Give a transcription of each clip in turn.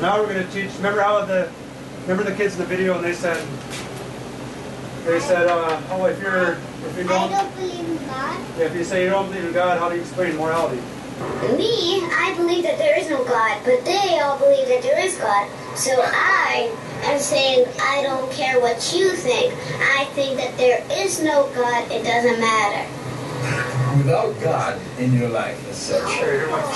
now we're going to teach. Remember the kids in the video, and they said, oh, if you don't believe in God. Yeah, if you say you don't believe in God, how do you explain morality? Me, I believe that there is no God, but they all believe that there is God. So I am saying I don't care what you think. I think that there is no God. It doesn't matter. Without God in your life as such,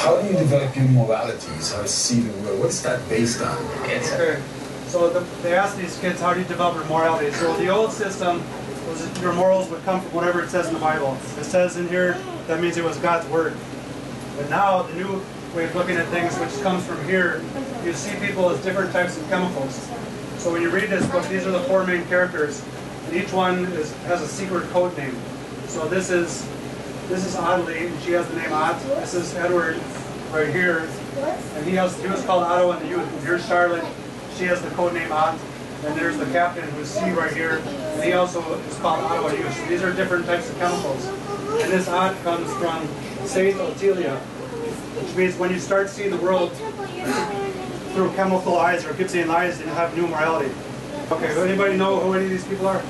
how do you develop your moralities? How to see the world? What is that based on? Okay. So they asked these kids, how do you develop your morality? So the old system was that your morals would come from whatever it says in the Bible. It says in here, that means it was God's word. But now the new way of looking at things, which comes from here, you see people as different types of chemicals. So when you read this book, these are the 4 main characters, and each one has a secret code name. So this is Adelie, and she has the name Ott. This is Edward right here, and he was called Otto in the youth. And here's Charlotte, she has the code name Ott. And there's the captain, who's C right here, and he also is called Otto in the youth. So these are different types of chemicals. And this Ott comes from Saint Otelia, which means when you start seeing the world through chemical eyes or Gibbsian eyes, then you have new morality. Okay, anybody know who any of these people are?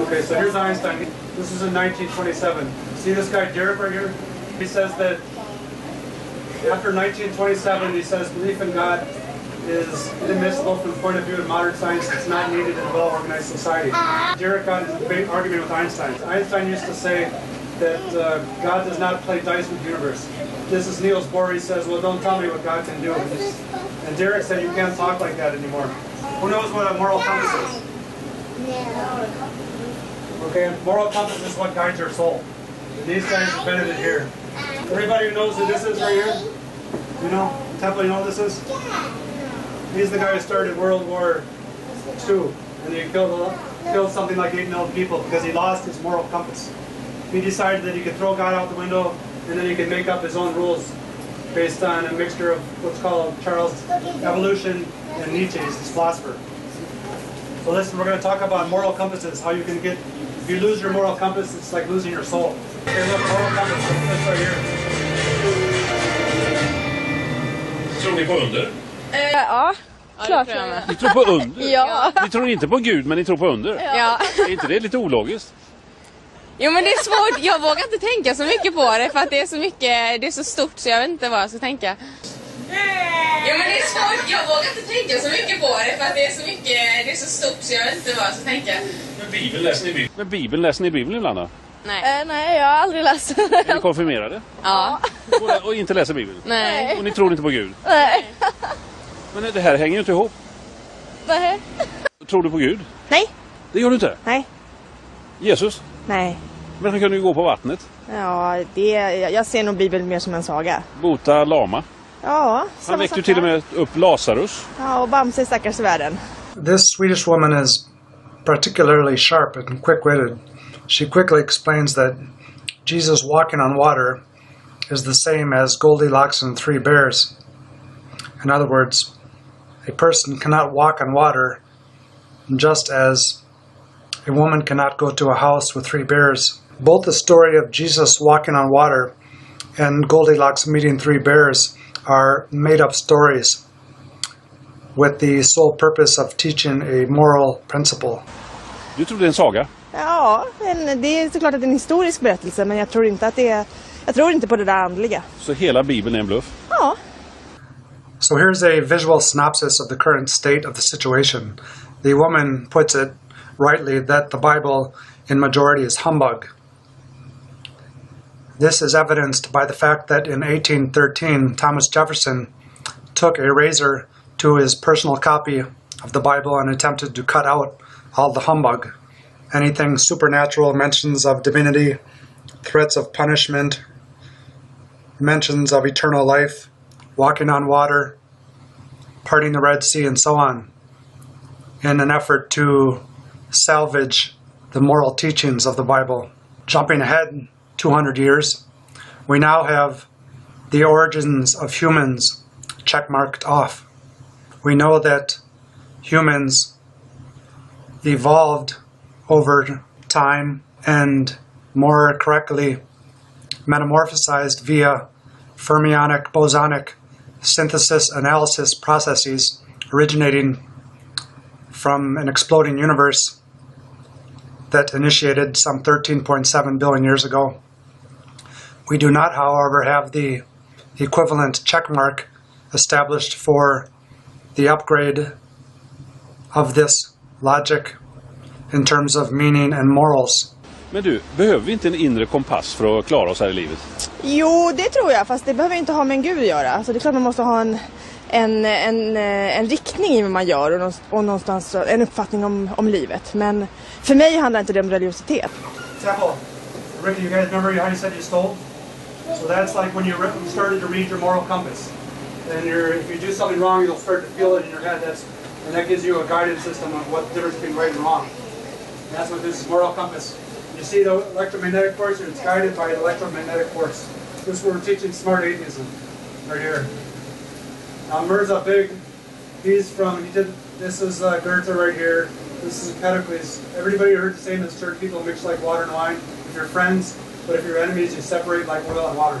Okay, so here's Einstein. This is in 1927. See this guy Derek right here? He says that after 1927, he says belief in God is inadmissible from the point of view of modern science. It's not needed in a well-organized society. Derek got into a debate argument with Einstein. Einstein used to say that God does not play dice with the universe. This is Niels Bohr. He says, well, don't tell me what God can do. And Derek said, you can't talk like that anymore. Who knows what a moral compass is? Okay, moral compass is what guides your soul. And these guys invented it here. Everybody who knows who this is right here? You know? Temple, you know what this is? He's the guy who started World War II. And he killed something like 8 million people because he lost his moral compass. He decided that he could throw God out the window and then he could make up his own rules based on a mixture of what's called Charles evolution and Nietzsche, his philosopher. So listen, we're going to talk about moral compasses, how you can get, if you lose your moral compass, it's like losing your soul. Okay, look, moral compass, this right here. Tror ni på under? Ja, klart. Ni tror på under? Ja. Ni tror inte på Gud, men ni tror på under? Ja. Är inte det lite ologiskt? Jo, men det är svårt. Jag vågar inte tänka så mycket på det för att det är så mycket, det är så stort så jag vet inte vad jag ska tänka. Jo, men det är svårt. Jag vågar inte tänka så mycket på det för att det är så mycket, det är så stort så jag vet inte vad jag ska tänka. Men Bibeln läser ni Bibeln ibland då? Nej. Nej, jag har aldrig läst. Är ni konfirmerade? Ja. Och inte läser Bibeln? Nej. Och ni tror inte på Gud? Nej. Men det här hänger ju inte ihop. Nej. Tror du på Gud? Nej. Det gör du inte? Nej. Jesus? Nej. Men han kunde ju gå på vattnet. Ja, jag ser nog Bibeln mer som en saga. Bota lama. Ja. Han väckte ju till och med upp Lazarus. Ja, och Bamse stackars världen. This Swedish woman is particularly sharp and quick-witted. She quickly explains that Jesus walking on water is the same as Goldilocks and 3 bears. In other words, a person cannot walk on water just as a woman cannot go to a house with 3 bears. Both the story of Jesus walking on water and Goldilocks meeting 3 bears are made-up stories with the sole purpose of teaching a moral principle. Du tror det är en saga? Ja, det är såklart att det är en historisk berättelse, men jag tror inte att jag tror inte på det där andliga. Så hela Bibeln är en bluff? Ja. So here's a visual synopsis of the current state of the situation. The woman puts it rightly that the Bible in majority is humbug. This is evidenced by the fact that in 1813, Thomas Jefferson took a razor to his personal copy of the Bible and attempted to cut out all the humbug. Anything supernatural, mentions of divinity, threats of punishment, mentions of eternal life, walking on water, parting the Red Sea, and so on, in an effort to salvage the moral teachings of the Bible. Jumping ahead 200 years, we now have the origins of humans checkmarked off. We know that humans evolved over time and more correctly metamorphosized via fermionic bosonic synthesis-analysis processes originating from an exploding universe that initiated some 13.7 billion years ago. We do not, however, have the equivalent checkmark established for the upgrade of this logic in terms of meaning and morals. Men du, behöver vi inte en inre kompass för att klara oss här i livet? Jo, det tror jag, fast det behöver inte ha med en gud att göra. Alltså det är klart man måste ha en riktning i vad man gör och någonstans en uppfattning om livet. Men för mig handlar inte det om religiositet. Example, Ricky, you guys remember how you said you stole? So that's like when you started to read your moral compass. And if you do something wrong, you'll start to feel it in your head. And that gives you a guidance system on what the difference between right and wrong. And that's what this is, moral compass. You see the electromagnetic force, it's guided by an electromagnetic force. This is where we're teaching smart atheism, right here. Now Mirza Big, this is Goethe right here. This is Empedocles. Everybody heard the same as church people mix like water and wine. If you're friends, but if you're enemies, you separate like oil and water.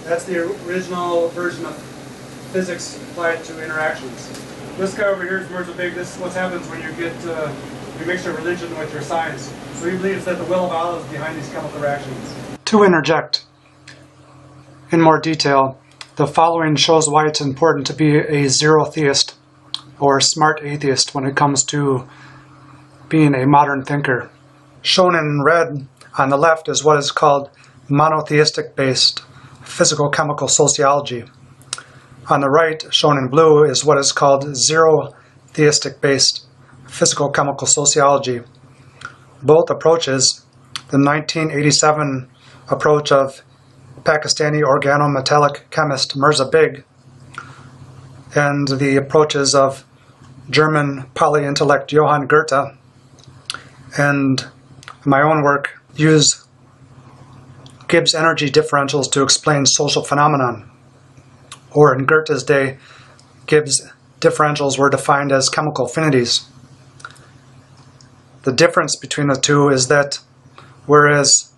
That's the original version of physics applied to interactions. This guy over here is Mirza Big. This is what happens when you mix your religion with your science. So he believes that the will of Allah is behind these chemical reactions. To interject in more detail, the following shows why it's important to be a zero-theist or smart atheist when it comes to being a modern thinker. Shown in red on the left is what is called monotheistic-based physical-chemical sociology. On the right, shown in blue, is what is called zero-theistic-based physical-chemical sociology. Both approaches, the 1987 approach of Pakistani organometallic chemist Mirza Big and the approaches of German polyintellect Johann Goethe, and my own work, use Gibbs energy differentials to explain social phenomenon. Or in Goethe's day, Gibbs differentials were defined as chemical affinities. The difference between the two is that whereas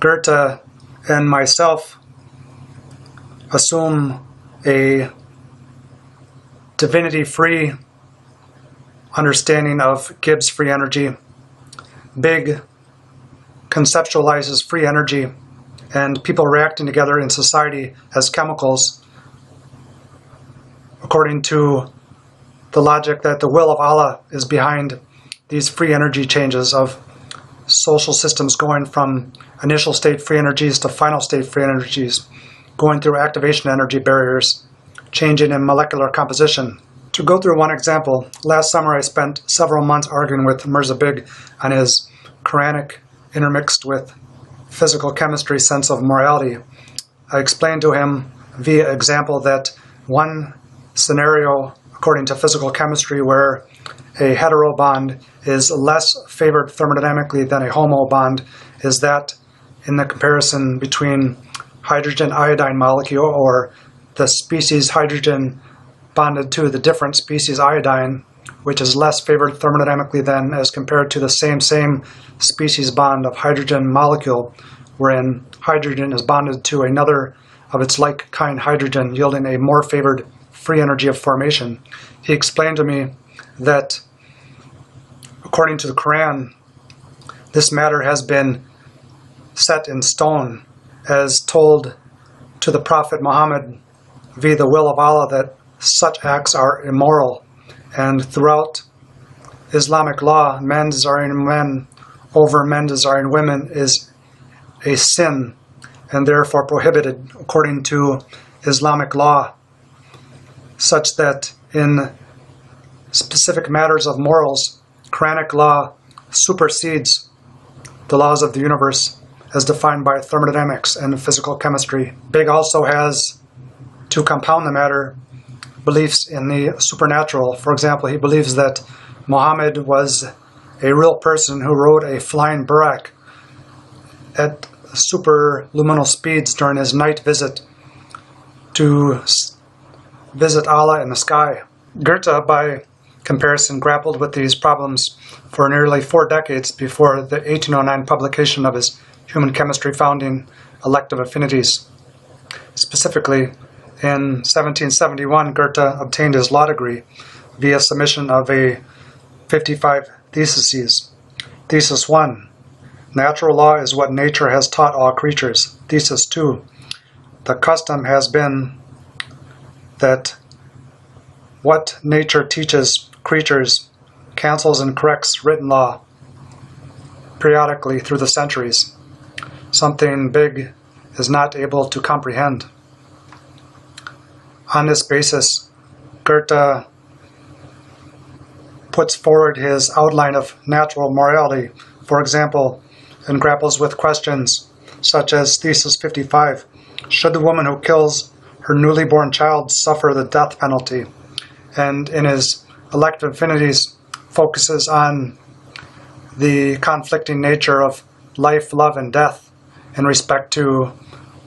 Goethe and myself assume a divinity-free understanding of Gibbs free energy, Big conceptualizes free energy and people reacting together in society as chemicals according to the logic that the will of Allah is behind these free energy changes of social systems going from initial state free energies to final state free energies, going through activation energy barriers, changing in molecular composition. To go through one example, last summer I spent several months arguing with Mirza Big on his Quranic intermixed with physical chemistry sense of morality. I explained to him via example that one scenario, according to physical chemistry, where a hetero bond is less favored thermodynamically than a homo bond, is that in the comparison between hydrogen-iodine molecule, or the species hydrogen bonded to the different species iodine, which is less favored thermodynamically than as compared to the same species bond of hydrogen molecule, wherein hydrogen is bonded to another of its like kind hydrogen, yielding a more favored free energy of formation. He explained to me that according to the Quran, this matter has been set in stone, as told to the Prophet Muhammad via the will of Allah that such acts are immoral. And throughout Islamic law, men desiring men over men desiring women is a sin and therefore prohibited according to Islamic law, such that in specific matters of morals, Quranic law supersedes the laws of the universe as defined by thermodynamics and physical chemistry. Big also has, to compound the matter, beliefs in the supernatural. For example, he believes that Muhammad was a real person who rode a flying buraq at superluminal speeds during his night visit to visit Allah in the sky. Goethe, by comparison, grappled with these problems for nearly 4 decades before the 1809 publication of his Human Chemistry founding Elective Affinities. Specifically, in 1771, Goethe obtained his law degree via submission of 55 theses. Thesis 1. Natural law is what nature has taught all creatures. Thesis 2. The custom has been that what nature teaches creatures cancels and corrects written law periodically through the centuries. Something big is not able to comprehend. On this basis, Goethe puts forward his outline of natural morality, for example, and grapples with questions such as Thesis 55, should the woman who kills her newly born child suffer the death penalty? And in his Elective Affinities, focuses on the conflicting nature of life, love, and death in respect to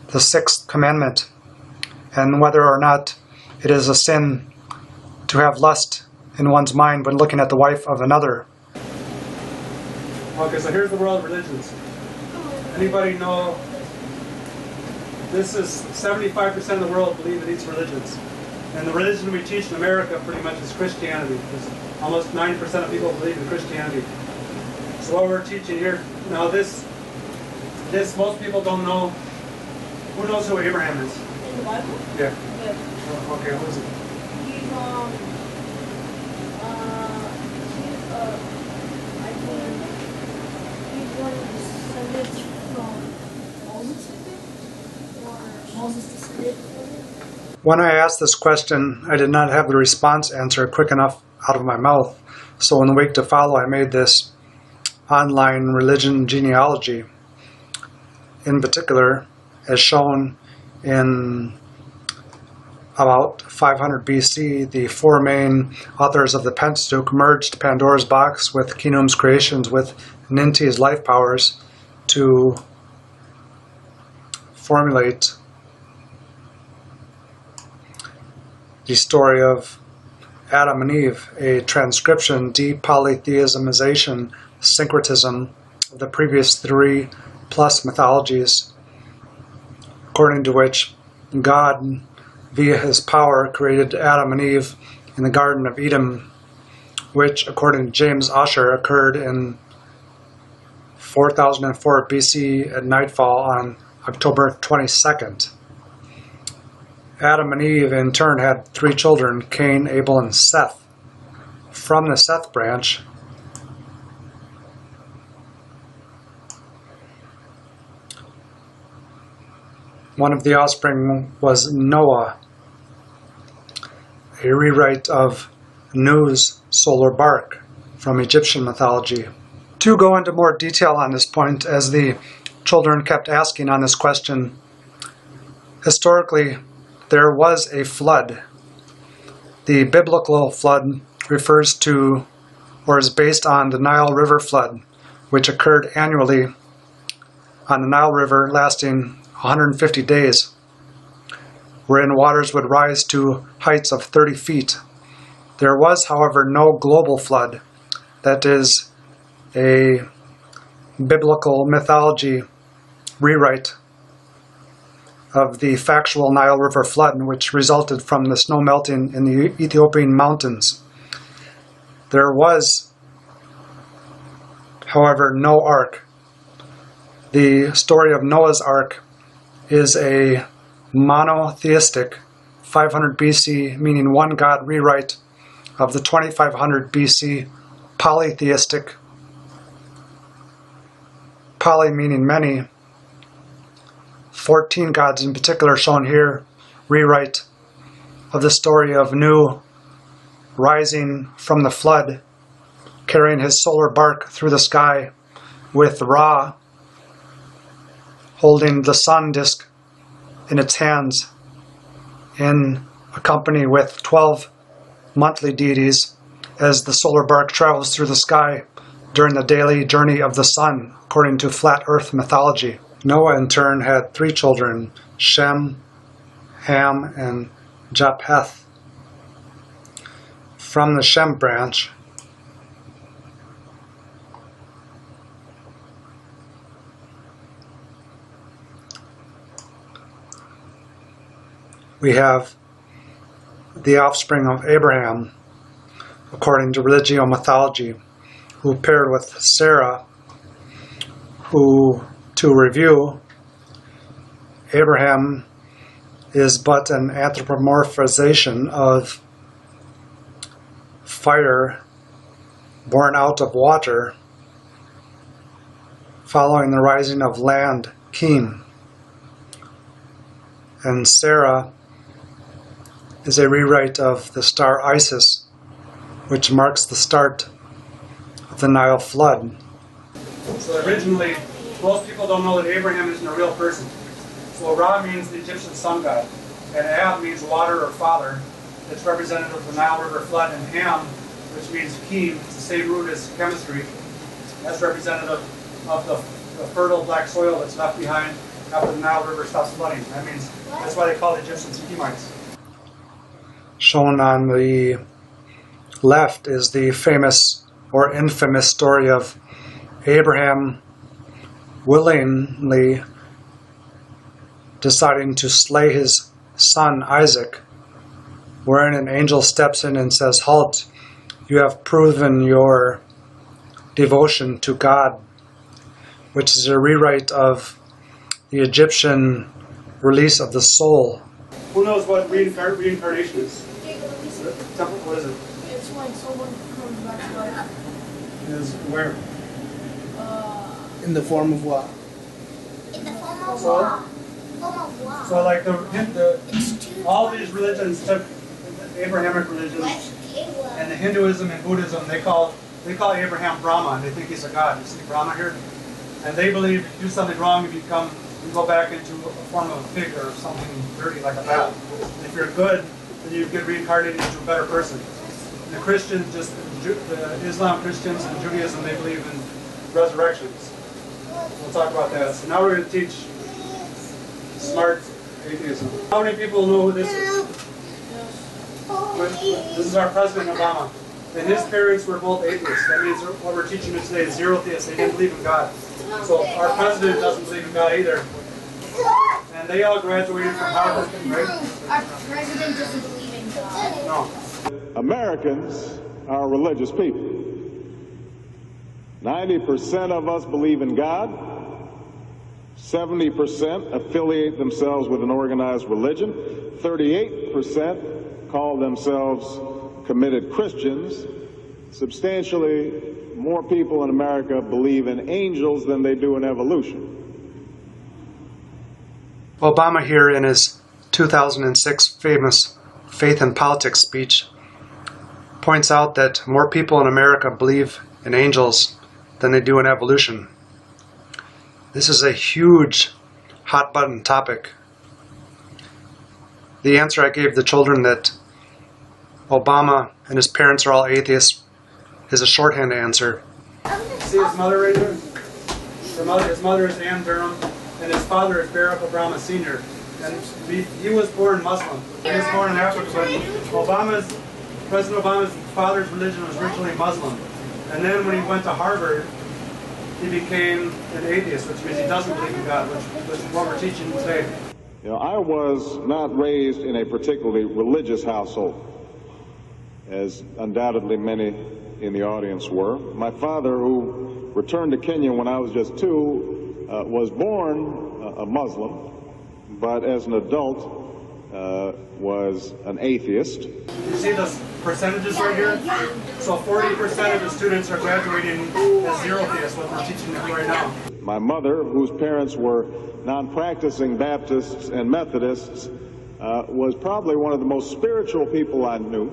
the 6th commandment, and whether or not it is a sin to have lust in one's mind when looking at the wife of another. Okay, so here's the world of religions. Anybody know? This is 75% of the world believe in these religions. And the religion we teach in America pretty much is Christianity. Because almost 90% of people believe in Christianity. So what we're teaching here, now this most people don't know. Who knows who Abraham is? In the Bible? Yeah. Yeah. Oh, okay, who is it? He's I think he's one of the descendants from Moses, I think? Or Moses descended from him? When I asked this question, I did not have the response answer quick enough out of my mouth. So in the week to follow, I made this online religion genealogy. In particular, as shown in about 500 BC, the 4 main authors of the Pentateuch merged Pandora's box with Keenum's creations with Ninti's life powers to formulate the story of Adam and Eve, a transcription, depolytheismization, syncretism of the previous 3 plus mythologies, according to which God, via his power, created Adam and Eve in the Garden of Eden, which, according to James Ussher, occurred in 4004 BC at nightfall on October 22nd. Adam and Eve, in turn, had 3 children, Cain, Abel, and Seth. From the Seth branch, one of the offspring was Noah, a rewrite of Nu's solar bark from Egyptian mythology. To go into more detail on this point, as the children kept asking on this question, historically, there was a flood. The biblical flood refers to, or is based on, the Nile River flood, which occurred annually on the Nile River, lasting 150 days, wherein waters would rise to heights of 30 feet. There was, however, no global flood. That is a biblical mythology rewrite of the factual Nile River flood, which resulted from the snow melting in the Ethiopian mountains. There was, however, no ark. The story of Noah's Ark is a monotheistic 500 BC, meaning one God, rewrite of the 2500 BC polytheistic, poly meaning many, 14 gods in particular shown here, rewrite of the story of Nu rising from the flood, carrying his solar bark through the sky, with Ra holding the sun disk in its hands, in a company with 12 monthly deities, as the solar bark travels through the sky during the daily journey of the sun, according to flat earth mythology. Noah in turn had 3 children, Shem, Ham, and Japheth. From the Shem branch, we have the offspring of Abraham, according to religio mythology, who paired with Sarah, who, to review, Abraham is but an anthropomorphization of fire born out of water following the rising of land, Kim. And Sarah is a rewrite of the star Isis, which marks the start of the Nile flood. So originally, most people don't know that Abraham isn't a real person. So Ra means the Egyptian sun god, and Ab means water or father. It's representative of the Nile River flood, and Ham, which means Kim, it's the same root as chemistry. That's representative of the fertile black soil that's left behind after the Nile River stops flooding. That means, that's why they call the Egyptians Kemites. Shown on the left is the famous or infamous story of Abraham willingly deciding to slay his son Isaac, wherein an angel steps in and says, "Halt, you have proven your devotion to God," which is a rewrite of the Egyptian release of the soul. Who knows what reincarnation is? What is it? It's when someone comes back to life. Is where? In the form of what? In the form of So- what? Form of what? So like It's too all these religions took the Abrahamic religions, and the Hinduism and Buddhism, they call Abraham Brahma, and they think he's a god. You see Brahma here? And they believe if you do something wrong, you go back into a form of a pig or something dirty like a bat. And if you're good, then you get reincarnated into a better person. And the Christians, the Islam Christians and Judaism, they believe in resurrections. We'll talk about that. So now we're going to teach smart atheism. How many people know who this is? This is our President Obama. And his parents were both atheists. That means what we're teaching you today is zerotheists. They didn't believe in God. So our president doesn't believe in God either. And they all graduated from Harvard, right? Our president doesn't believe in God. No. Americans are religious people. 90% of us believe in God. 70% affiliate themselves with an organized religion. 38% call themselves committed Christians. Substantially more people in America believe in angels than they do in evolution. Obama here in his 2006 famous Faith and Politics speech points out that more people in America believe in angels than they do in evolution. This is a huge hot button topic. The answer I gave the children that Obama and his parents are all atheists is a shorthand answer. See his mother right there? His mother is Ann Durham, and his father is Barack Obama Sr. And he was born Muslim. He was born in Africa, but President Obama's father's religion was originally Muslim. And then when he went to Harvard, he became an atheist, which means he doesn't believe in God, which is what we're teaching today. You know, I was not raised in a particularly religious household, as undoubtedly many in the audience were. My father, who returned to Kenya when I was just 2, was born a Muslim, but as an adult was an atheist. You see the percentages right here? So 40% of the students are graduating as zerotheists, what we're teaching them right now. My mother, whose parents were non-practicing Baptists and Methodists, was probably one of the most spiritual people I knew,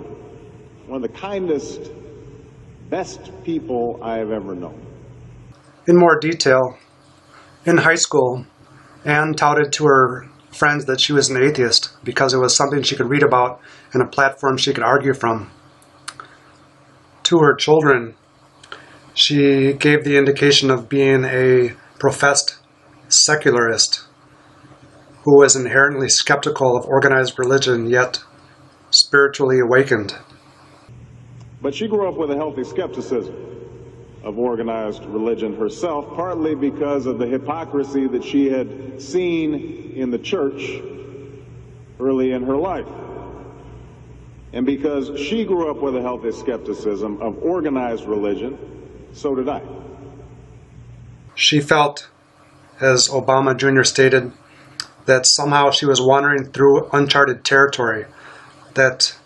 one of the kindest, best people I have ever known. In more detail, in high school, Anne touted to her friends that she was an atheist because it was something she could read about and a platform she could argue from. To her children, she gave the indication of being a professed secularist who was inherently skeptical of organized religion, yet spiritually awakened. But she grew up with a healthy skepticism of organized religion herself, partly because of the hypocrisy that she had seen in the church early in her life. And because she grew up with a healthy skepticism of organized religion, so did I. She felt, as Obama Jr. stated, that somehow she was wandering through uncharted territory, that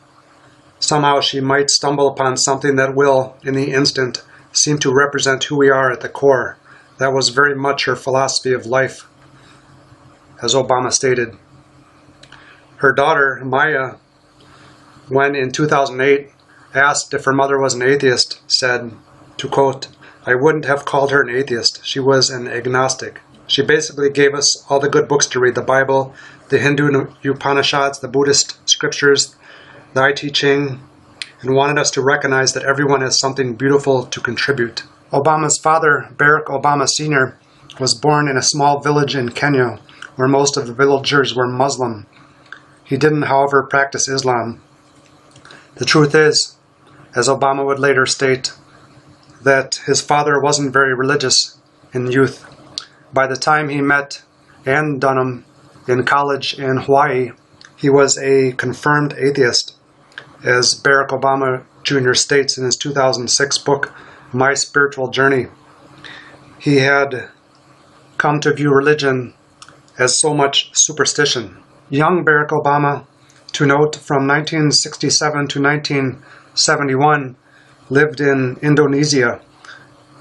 somehow she might stumble upon something that will, in the instant, seem to represent who we are at the core. That was very much her philosophy of life, as Obama stated. Her daughter, Maya, when in 2008 asked if her mother was an atheist, said, to quote, "I wouldn't have called her an atheist. She was an agnostic. She basically gave us all the good books to read, the Bible, the Hindu Upanishads, the Buddhist scriptures, the I Ching, and wanted us to recognize that everyone has something beautiful to contribute." Obama's father, Barack Obama Sr., was born in a small village in Kenya where most of the villagers were Muslim. He didn't, however, practice Islam. The truth is, as Obama would later state, that his father wasn't very religious in youth. By the time he met Ann Dunham in college in Hawaii, he was a confirmed atheist. As Barack Obama Jr. states in his 2006 book, My Spiritual Journey, he had come to view religion as so much superstition. Young Barack Obama, to note, from 1967 to 1971, lived in Indonesia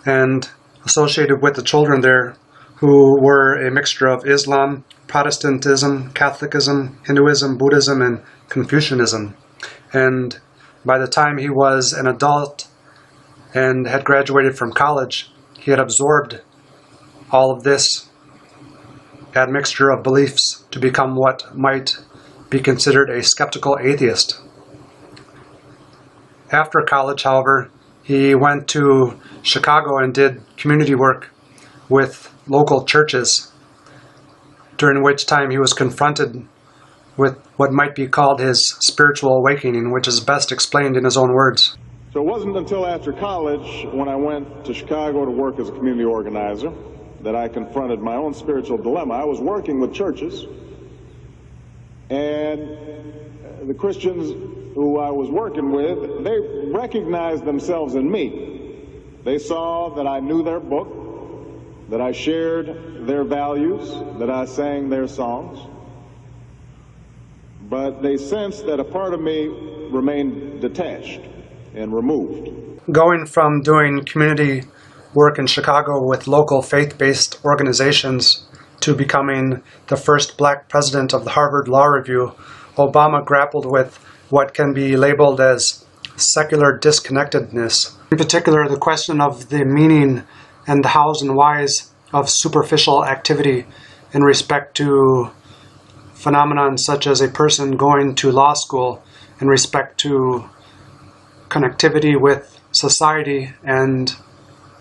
and associated with the children there who were a mixture of Islam, Protestantism, Catholicism, Hinduism, Buddhism, and Confucianism. And by the time he was an adult and had graduated from college, he had absorbed all of this admixture of beliefs to become what might be considered a skeptical atheist. After college, however, he went to Chicago and did community work with local churches, during which time he was confronted with what might be called his spiritual awakening, which is best explained in his own words. So it wasn't until after college, when I went to Chicago to work as a community organizer, that I confronted my own spiritual dilemma. I was working with churches, and the Christians who I was working with, they recognized themselves in me. They saw that I knew their book, that I shared their values, that I sang their songs, but they sensed that a part of me remained detached and removed. Going from doing community work in Chicago with local faith-based organizations to becoming the first black president of the Harvard Law Review, Obama grappled with what can be labeled as secular disconnectedness. In particular, the question of the meaning and the hows and whys of superficial activity in respect to phenomenon such as a person going to law school, in respect to connectivity with society and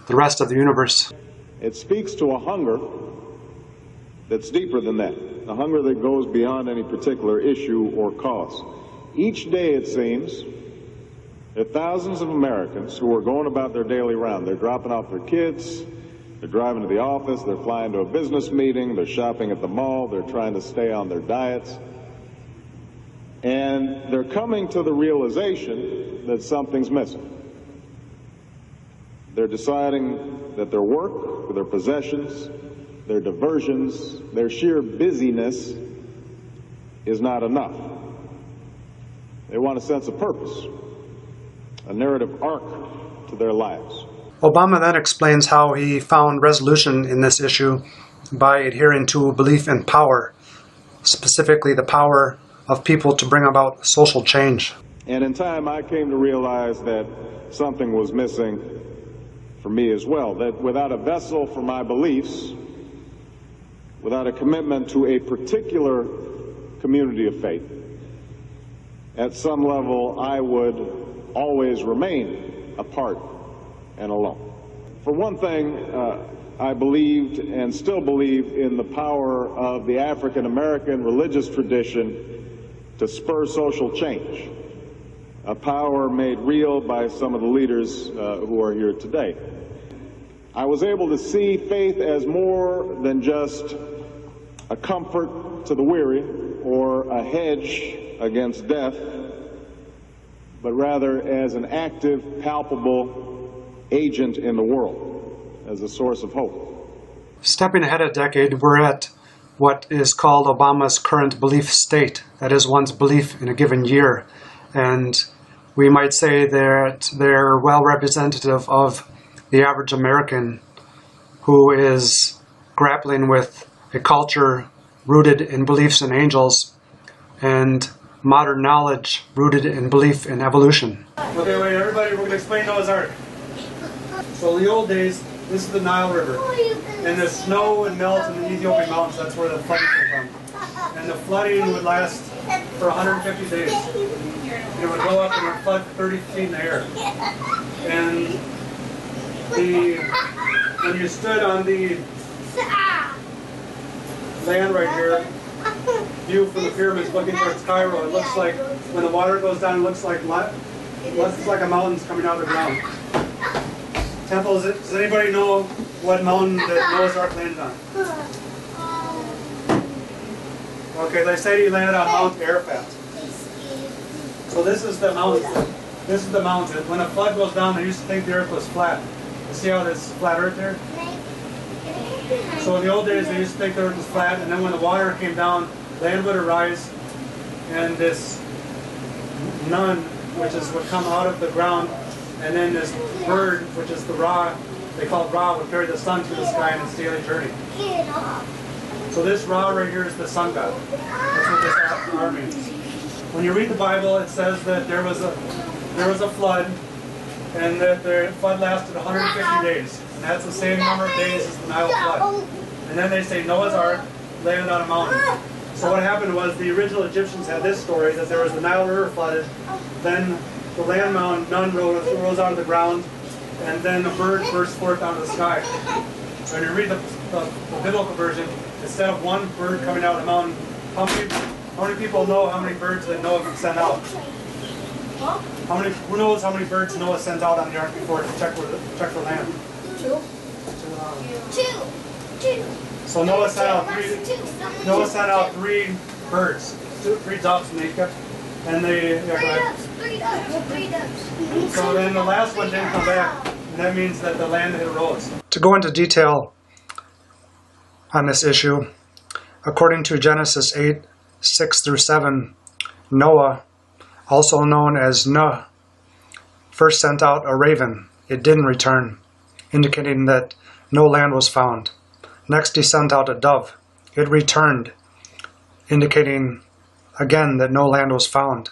the rest of the universe. It speaks to a hunger that's deeper than that, a hunger that goes beyond any particular issue or cause. Each day, it seems, there are thousands of Americans who are going about their daily round. They're dropping off their kids, they're driving to the office, they're flying to a business meeting, they're shopping at the mall, they're trying to stay on their diets, and they're coming to the realization that something's missing. They're deciding that their work, their possessions, their diversions, their sheer busyness is not enough. They want a sense of purpose, a narrative arc to their lives. Obama then explains how he found resolution in this issue by adhering to a belief in power, specifically the power of people to bring about social change. And in time, I came to realize that something was missing for me as well, that without a vessel for my beliefs, without a commitment to a particular community of faith, at some level I would always remain apart and alone. For one thing, I believed and still believe in the power of the African American religious tradition to spur social change, a power made real by some of the leaders who are here today. I was able to see faith as more than just a comfort to the weary or a hedge against death, but rather as an active, palpable agent in the world, as a source of hope. Stepping ahead a decade, we're at what is called Obama's current belief state. That is one's belief in a given year. And we might say that they're well representative of the average American who is grappling with a culture rooted in beliefs in angels and modern knowledge rooted in belief in evolution. Okay, wait, everybody, we're going to explain Noah's Ark. So in the old days, this is the Nile River, and the snow would melt in the Ethiopian mountains. That's where the flooding came from. And the flooding would last for 150 days. And it would go up and it would flood 30 feet in the air. And when you stood on the land right here, view from the pyramids looking towards Cairo, it looks like when the water goes down, it looks like a mountain's coming out of the ground. Temple, does anybody know what mountain that Noah's Ark landed on? Okay, they say he landed on Mount Arafat. So this is the mountain. This is the mountain. When a flood goes down, they used to think the earth was flat. You see how this flat earth there? So in the old days, they used to think the earth was flat, and then when the water came down, land would arise, and this nun, which is what come out of the ground, and then this bird, which is the Ra, they call it Ra, would carry the sun through the sky in its daily journey. So this Ra right here is the sun god. That's what this R means. When you read the Bible, it says that there was a flood, and that the flood lasted 150 days. And that's the same number of days as the Nile flood. And then they say Noah's Ark landed on a mountain. So what happened was the original Egyptians had this story, that there was the Nile River flooded, then the land mound nun rose out of the ground, and then a bird burst forth out of the sky. So when you read the biblical version, instead of one bird coming out of the mountain, how many people know how many birds that Noah sent out? Who knows how many birds Noah sent out on the ark before to check for land? Two. So Noah sent out three birds, three doves, and they Three ducks. So then the last one didn't come back, and that means that the land had arose. To go into detail on this issue, according to Genesis 8:6-7, Noah, also known as Nuh, first sent out a raven. It didn't return, indicating that no land was found. Next he sent out a dove. It returned, indicating again that no land was found.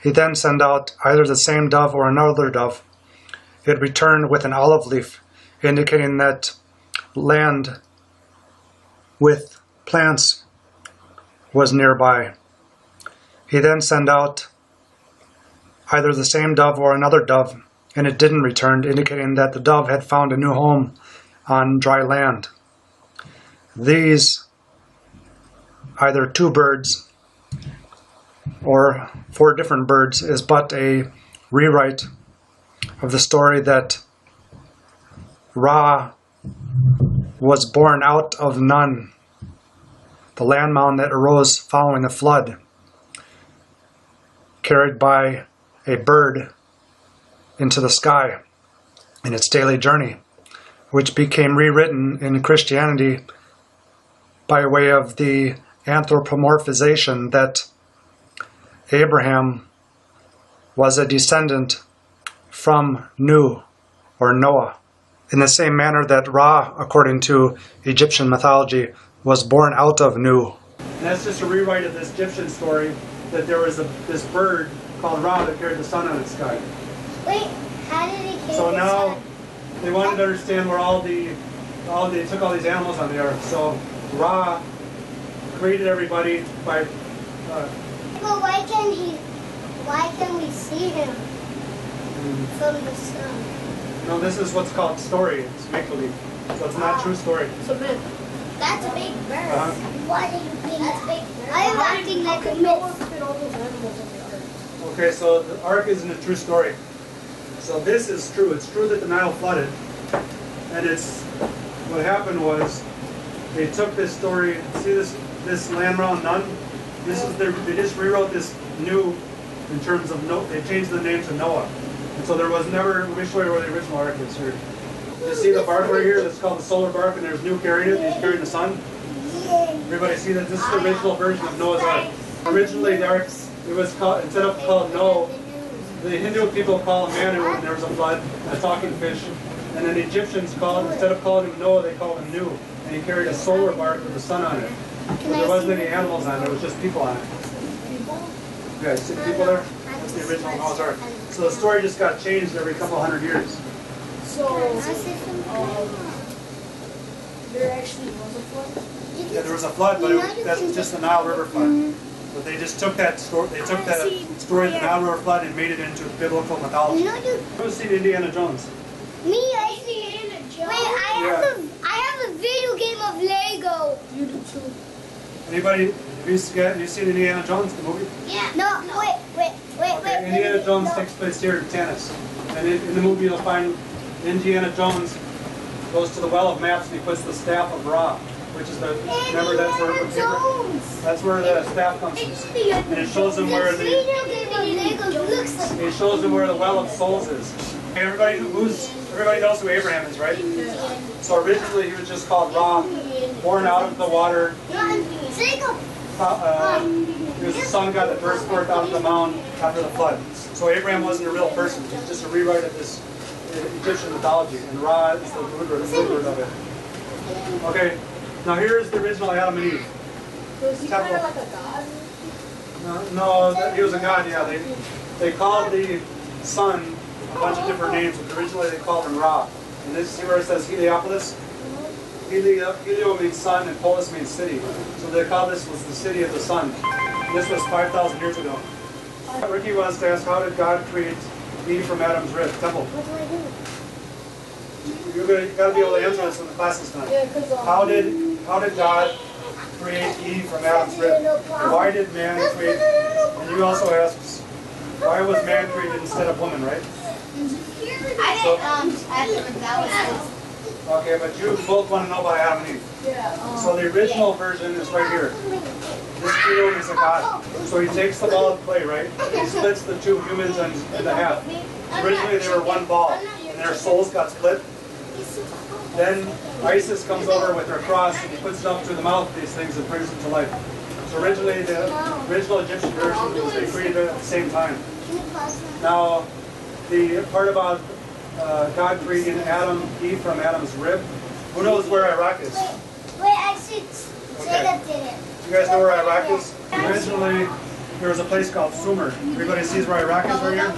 He then sent out either the same dove or another dove. It returned with an olive leaf, indicating that land with plants was nearby. He then sent out either the same dove or another dove, and it didn't return, indicating that the dove had found a new home on dry land. These, either two birds or four different birds, is but a rewrite of the story that Ra was born out of Nun, the land mound that arose following the flood, carried by a bird into the sky in its daily journey, which became rewritten in Christianity by way of the anthropomorphization that Abraham was a descendant from Nu, or Noah, in the same manner that Ra, according to Egyptian mythology, was born out of Nu. And that's just a rewrite of this Egyptian story, that there was this bird called Ra that carried the sun on its sky. Wait, how did it carry So the now sun? they wanted to understand where they took all these animals on the ark. So Ra created everybody by. But why can we see him from the sun? No, this is what's called story. It's make-believe. So it's not a true story. It's a myth. That's a big bird. Why do you think that's a big bird? I am acting like a myth. Fit all those animals in the ark. Okay, so the ark isn't a true story. So this is true. It's true that the Nile flooded. And it's, what happened was, they took this story, see this land round Nun? This is they just rewrote this new in terms of, they changed the name to Noah. And so there was never, let me show you where the original ark is here. You see the bark right here? That's called the solar bark, and there's New carrying it, he's carrying the sun. Everybody see that? This is the original version of Noah's ark. Originally the ark, it was called, instead of called Noah, the Hindu people call him Manu when there was a flood, a talking fish. And then the Egyptians called, instead of calling him Noah, they called him Nu. And he carried a solar bark with the sun on it. But there wasn't any animals on it, there was just people on it. Yeah, you see the people there? That's the original Noah's ark. So the story just got changed every couple hundred years. So, there actually was a flood? Yeah, there was a flood, but that's just the Nile River flood. But they just took that story, story of the Nile River flood and made it into biblical mythology. Who's seen Indiana Jones? Me, I see Indiana Jones. Wait, I have a video game of Lego. You do too. Anybody, have you seen Indiana Jones, the movie? Yeah. No, wait. Indiana Jones takes place here in Tennis. And in the movie you'll find Indiana Jones goes to the well of maps and he puts the staff of Ra, which is the, remember that's where the staff comes from. And it shows him where it shows him where the well of souls is. Everybody knows who Abraham is, right? So originally he was just called Ra, born out of the water. He was the sun god that burst forth out of the mound after the flood. So Abraham wasn't a real person. He's just a rewrite of this Egyptian mythology. And Ra is the root word of it. Okay, now here's the original Adam and Eve. Was he kind of like a god? No, he was a god, yeah. They called the sun a bunch of different names, but originally they called him Ra. And this, see where it says Heliopolis? Helio means sun and polis means city. So they called this was the city of the sun. This was 5,000 years ago. Ricky wants to ask, how did God create Eve from Adam's rib? Temple. You got to be able to answer this when the class is done. How did God create Eve from Adam's rib? Why did man create? And you also asked, why was man created instead of woman, right? Okay, but you both want to know about Adam and Eve. So the original version is right here. This Kino is a god. So he takes the ball of clay, right? He splits the two humans into half. Originally they were one ball, and their souls got split. Then Isis comes over with her cross, and he puts it up to the mouth of these things and brings them to life. So originally, the original Egyptian version was they created it at the same time. Now, the part about God creating Eve from Adam's rib, who knows where Iraq is? Wait, actually, Jacob did it. You guys know where Iraq is? Originally, there was a place called Sumer. Everybody sees where Iraq is right here?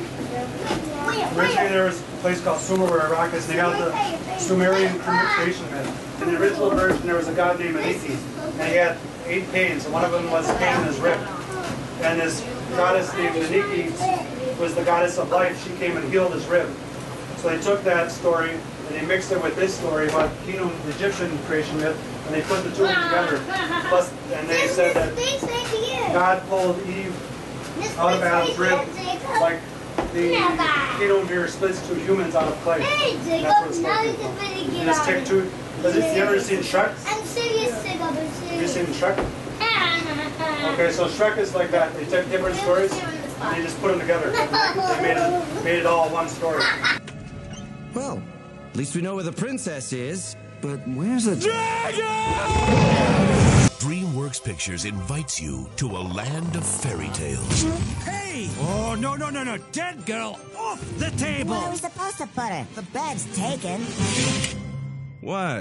Originally, there was a place called Sumer where Iraq is, and they have the Sumerian creation myth. In the original version, there was a god named Enki, and he had 8 Cains, and one of them was Cain in his rib. And this goddess named Enki was the goddess of life. She came and healed his rib. So they took that story, and they mixed it with this story about Kino, the Egyptian creation myth, and they put the two of them together. Plus, and they said that God pulled Eve out of Adam's rib, like the Kino here splits 2 humans out of clay. And that's where it's came from. And it's take 2. You ever seen Shrek? Have you seen Shrek? Okay, so Shrek is like that. They took different stories and they just put them together. They made it all one story. Well, at least we know where the princess is. But where's the dragon? DreamWorks Pictures invites you to a land of fairy tales. Hey! Oh, no. Dead girl, off the table! Where are we supposed to put her? The bed's taken. What?